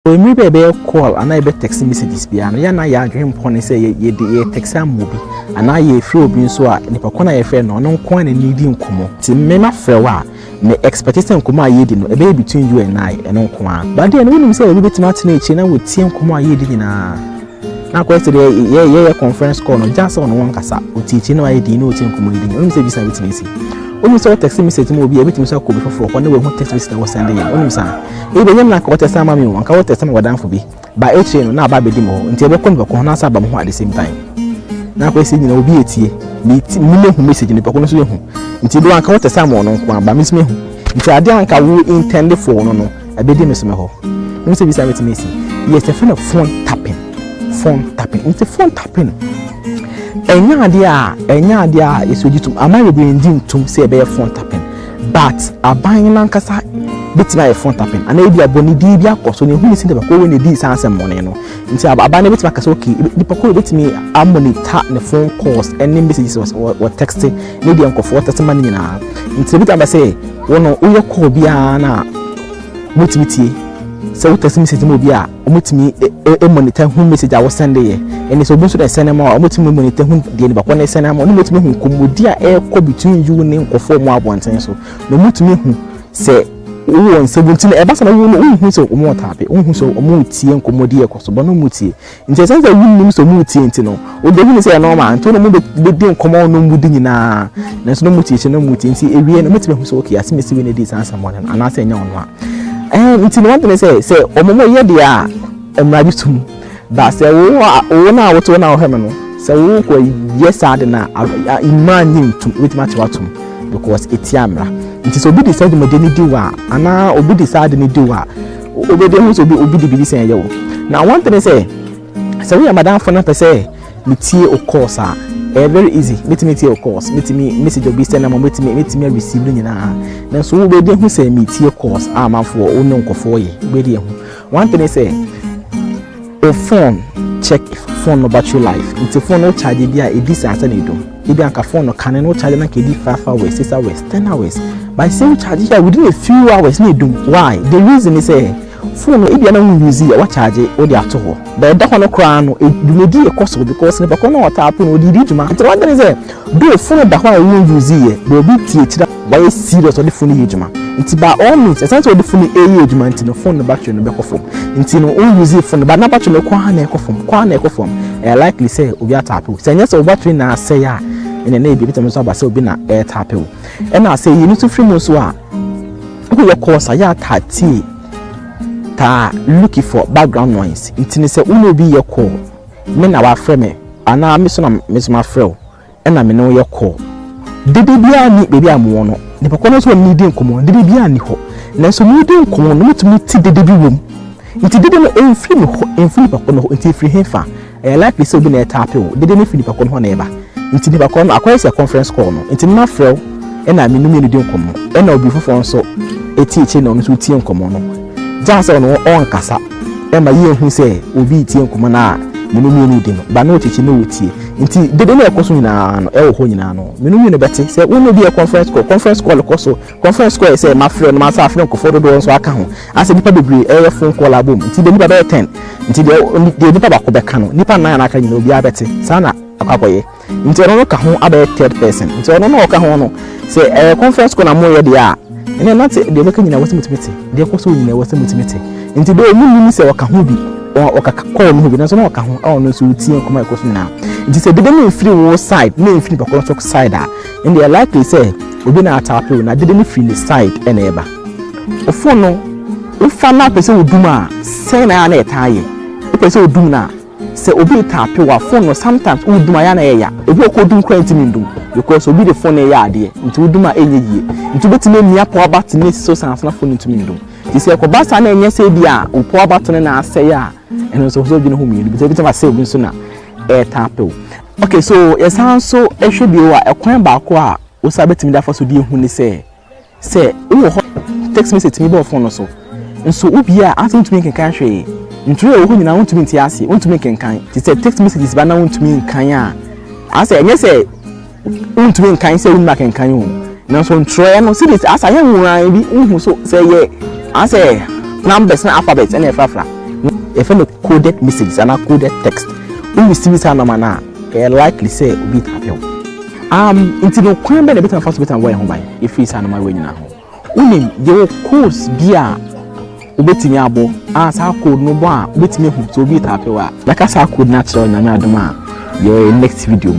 When we be call and I be text messages be and ya na ya dream pon say ye text am mo bi and I free obi so a nipa kona ye fe no no kon na need nkomo ti me ma frɛ wa me expectation nkomo aye di no e be between you and I no nko a but then we nim say we betima tena echi na we tie nkomo aye di nyina na question ye conference call no just on one kasa o ti echi na aye di no o tie nkomo di we nim say bisa betima esi onu so text message mo bi e betimi so ko bi foforo ko na we hu text message wo send ye onu sa e be nyam na ko text ama mi won ka wo text ama wadan fo bi ba e chain no na ba be di mo nti e be kon be ko na sa ba mo ho at the same time na ko esi nyina obi etie mi hu message ni pe ko no so hu nti do an ka wo text ama no ko ba mi so hu nti ade an ka wo intend for no e be di me so me ho no se bi sa betimi esi yes the phone tapping nti phone tapping enya ade a esojitum amaye be ndintum se be phone tapping but aban nan kasa betima e phone tapping ana ebi aboni di bi akoso ne huni sinde ba ko we ne di san asem mone no nti aban ne betima kasa okay nipa ko betimi amonitor ne phone calls any messages or text ne di ankofo text man nyina nti betima ba say wono uye call bia na motimiti se wo text message mo bia omotimi monitor hu message a wo send ye ene so bonso da send mo omotimi monitor hu de ne ba ko ne send mo no motimi hu komodi a e ko between you ne nkofo mo abonten so no motimi hu se wo 17 e ba sa na wo hu so omo tape wo hu so omo tie nkomodi e ko so bo no mutie nti sense that wo so mutie nti no o de hu se normal nti no mo be di nkomo no mudi nyina na so no mutie che no mutie nti ewie no motimi hu so okay asemesi we ne di sansa mo na na se nya ono a nti no want to say omomo ye dia emrabi tum ba say wo na wo to na wo heme no say wo ko yes ade na imani tum wetima chawatum because etiamra nti so obi decide mo de ni diwa ana obi decide ni diwa obi de hu so obi de bi sen ye wo na want to say we madam for na say me tie o course a very easy metimi tie o course metimi message obi send na mo metimi receive no nyina na so wo be de hu say me tie course amanfo o no nkofo ye be de hu want to say o phone check phone no battery life nti phone no charge bia e di sansa na edom e bia nka phone no kan no charge na ke di 5 hours 6 hours 10 hours by same charge here within a few hours na edom why the reason is phone e bia na hu use ya wa charge o di ato ho but da kono kra no edumedi e cost because ne ba kono wata apo no di djuma nti one thing say do phone da ho a hu use ye be obi tie kira why serious o di phone ye djuma nti ba all means essentially the phone e djuma nti no phone no battery no be ko phone nti no o use phone ba na battery no kwa na e ko phone likely say obi atape say nya say battery na say ya ene na e bi bitam so ba say obi na e tape o e na say you need to free mo so a who your course ya tati ta looking for background noise nti ne say uno bi ye call me na wa frɛ me ana me so na me so ma frɛ o e na me no ye call dede bia ni bebi amu no ne pa kono so ni di nkomo dede bia ni ho na so mu di nkomo no mutumi ti dede bi wom nti dede no enfiri me ho enfiri pa kono nti enfiri hefa likely so bi na tape o dede no firi pa kono ho na eba nti ne pa kono akwai conference call no nti na frɛ e na me no mi di nkomo e na obi fofo nso eti eche na no so tie nkomo no jansa no on kasa e ma ye hu se obi tie nkomo na me no mi di no ba na ocheche na otie nti dede na ekoso nyina no e wo ho nyina no me no mi no beti se wo no bi e conference call koso conference call se ma frɛ no ma sa frɛ nkofo do nso aka ho ase nipa bebre e phone call abom nti de nipa be 10 nti de nipa ba ko be ka no nipa na na aka nyina obi abeti sa na akwakoye nti ono no ka ho abe third person nti ono no ka ho no se conference call na mo ye de a ene na te de be ka nyina wasemutimete de koso nyina wasemutimete nti de omu ni se waka ho bi o ka call no bi na so no ka ho a ono so tie nkoma ekoso na nti se de me free wo side me free ba kono so side a and they likely say obi na atape na de me free the side e na eba o phone no o fa na pese oduma say na na etaye o pese odum na se obi tape wa phone no sometimes oduma ya na ya obi okodum kwenti mindum because obi the phone ya ade nti oduma enyeyie nti betime mia power button ne so sansa na phone ntumi ndum ti se ko basa na enye se bia o power button na ase ya eno so bi no hu mi bi te ma save nso na e tape okay so yesanso ehwe bi wa ekwan ba ko a o sa betimi da fa so di hu ni se wo text message mi ba phone no so nso obi a atintumi kenkan hwe ntwe wo hu nyina wontumi nti ase wontumi kenkan ti se text messages ba na wontumi nkan a ase enye se wontumi nkan se wonma kenkan ho na so ntwe no serious asa ye nwuran bi hu so se ye ase numbers na alphabet na efrafra if you coded messages and coded text we receive it na mana likely say obi tapio into no kwan be na bit na first bit and why home if is na ma we nyina ho unim the course bia obetimi abo asa code no bo a obetimi hu so obi tapio a like asa code natural na me adoma your next video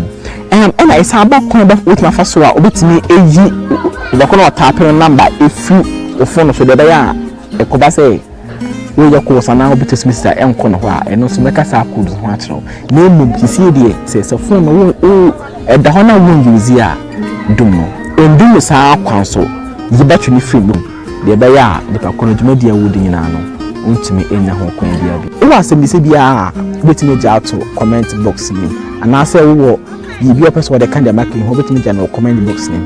and I say about kwan be with my first so a obetimi eyi the kono tapio number if you phone so the ya e ko ba say we your course and now better semester enko no ho a eno so make asa code ho atro na emu kisi de say phone no o da ho na won use a dum no endum sa kwan so yi betwe ni film de be ya de pa kono djuma dia wodi nyina no untimi enya ho kwan bia bi wo asem se bia betimi ja to comment box ni ana say wo yi bi person de kan de make ho betimi ja no comment box ni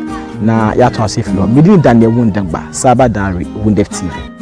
na ya to asefilo midi dan de Wundef ba Saba Diary Wundef TV.